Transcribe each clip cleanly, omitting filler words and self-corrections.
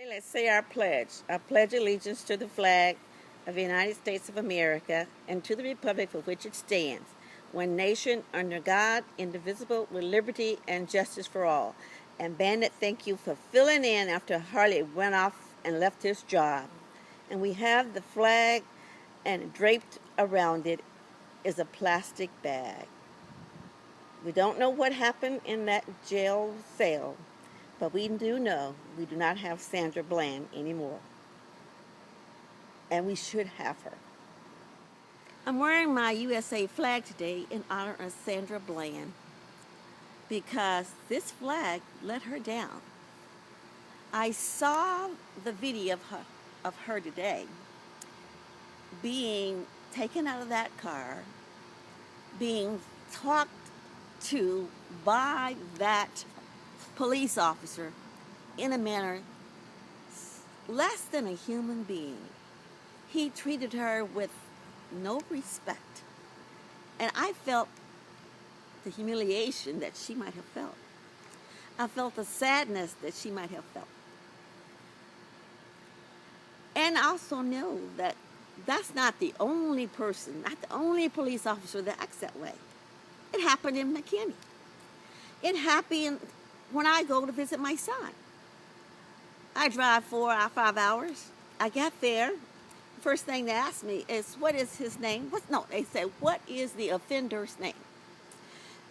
Let's say our pledge. I pledge allegiance to the flag of the United States of America and to the republic for which it stands, one nation under God, indivisible, with liberty and justice for all. And Bandit, thank you for filling in after Harley went off and left his job. And we have the flag, and draped around it is a plastic bag. We don't know what happened in that jail cell, but we do know we do not have Sandra Bland anymore. And we should have her. I'm wearing my USA flag today in honor of Sandra Bland because this flag let her down. I saw the video of her today being taken out of that car, being talked to by that police officer in a manner less than a human being. He treated her with no respect. And I felt the humiliation that she might have felt. I felt the sadness that she might have felt. And I also know that that's not the only person, not the only police officer that acts that way. It happened in McKinney. It happened when I go to visit my son. I drive 4 or 5 hours. I get there. First thing they ask me is, what is his name? They say, what is the offender's name?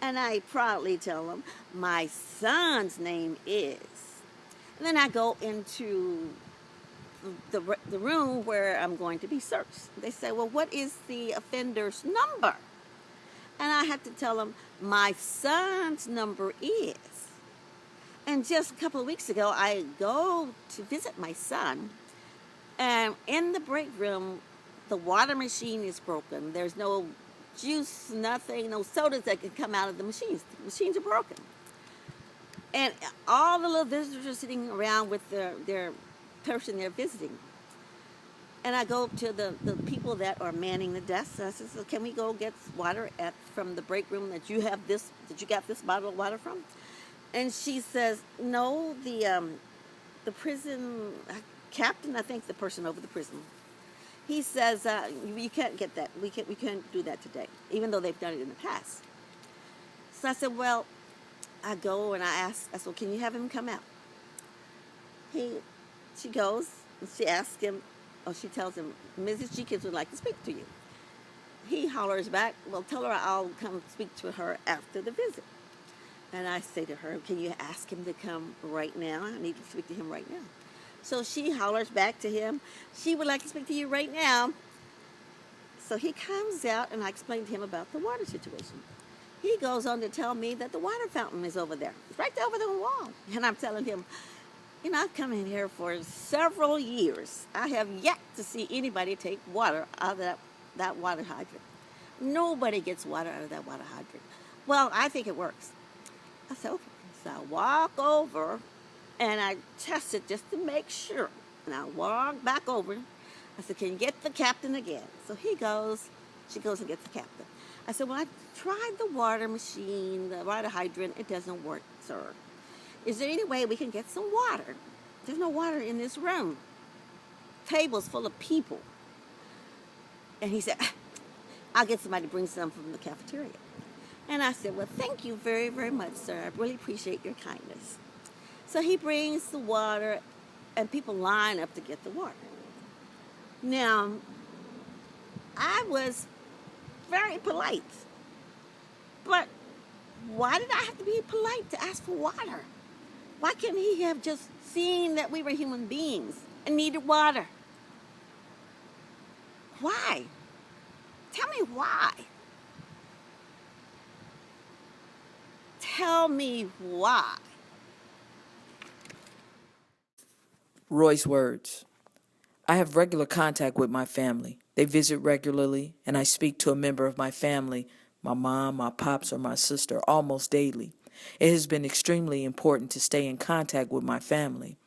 And I proudly tell them, my son's name is. And then I go into the room where I'm going to be searched. They say, well, what is the offender's number? And I had to tell them, my son's number is. And just a couple of weeks ago, I go to visit my son. And in the break room, the water machine is broken. There's no juice, nothing, no sodas that can come out of the machines. The machines are broken. And all the little visitors are sitting around with their person they're visiting. And I go to the people that are manning the desks. I said, so can we go get water from the break room that you got this bottle of water from? And she says, no, the prison captain, I think the person over the prison, he says, you can't get that. We can't do that today, even though they've done it in the past. So I said, well, I go and I said, well, can you have him come out? She goes and she asks him, she tells him, Mrs. Jenkins would like to speak to you. He hollers back, well, tell her I'll come speak to her after the visit. And I say to her, can you ask him to come right now? I need to speak to him right now. So she hollers back to him, she would like to speak to you right now. So he comes out and I explain to him about the water situation. He goes on to tell me that the water fountain is over there. It's right there over the wall. And I'm telling him, I've come in here for several years. I have yet to see anybody take water out of that water hydrant. Nobody gets water out of that water hydrant. Well, I think it works. I said, okay. So I walk over and I test it just to make sure. And I walk back over. I said, can you get the captain again? So she goes and gets the captain. I said, well, I tried the water machine, the water hydrant. It doesn't work, sir. Is there any way we can get some water? There's no water in this room. Tables full of people. And he said, I'll get somebody to bring some from the cafeteria. And I said, well, thank you very, very much, sir. I really appreciate your kindness. So he brings the water, and people line up to get the water. Now, I was very polite. But why did I have to be polite to ask for water? Why can't he have just seen that we were human beings and needed water? Why? Tell me why. Tell me why. Roy's words. I have regular contact with my family. They visit regularly, and I speak to a member of my family, my mom, my pops, or my sister, almost daily. It has been extremely important to stay in contact with my family.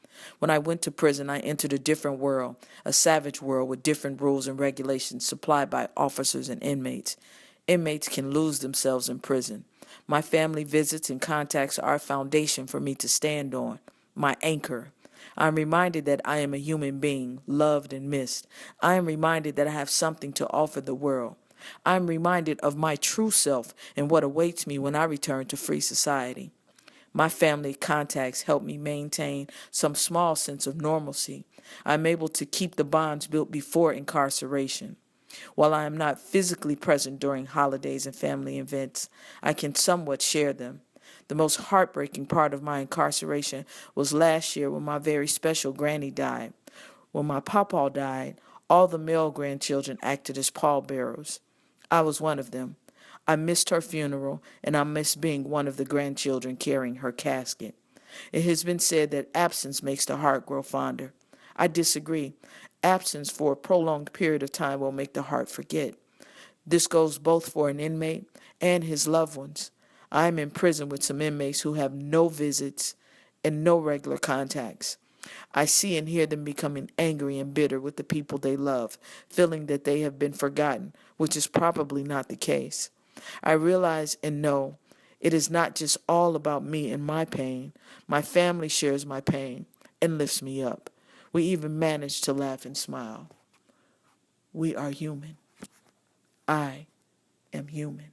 When I went to prison, I entered a different world, a savage world with different rules and regulations supplied by officers and inmates. Inmates can lose themselves in prison. My family visits and contacts are a foundation for me to stand on, my anchor. I'm reminded that I am a human being, loved and missed. I am reminded that I have something to offer the world. I am reminded of my true self and what awaits me when I return to free society. My family contacts help me maintain some small sense of normalcy. I'm able to keep the bonds built before incarceration. While I am not physically present during holidays and family events, I can somewhat share them. The most heartbreaking part of my incarceration was last year when my very special granny died. When my pawpaw died, all the male grandchildren acted as pallbearers. I was one of them. I missed her funeral, and I missed being one of the grandchildren carrying her casket. It has been said that absence makes the heart grow fonder. I disagree. Absence for a prolonged period of time will make the heart forget. This goes both for an inmate and his loved ones. I am in prison with some inmates who have no visits and no regular contacts. I see and hear them becoming angry and bitter with the people they love, feeling that they have been forgotten, which is probably not the case. I realize and know it is not just all about me and my pain. My family shares my pain and lifts me up. We even manage to laugh and smile. We are human. I am human.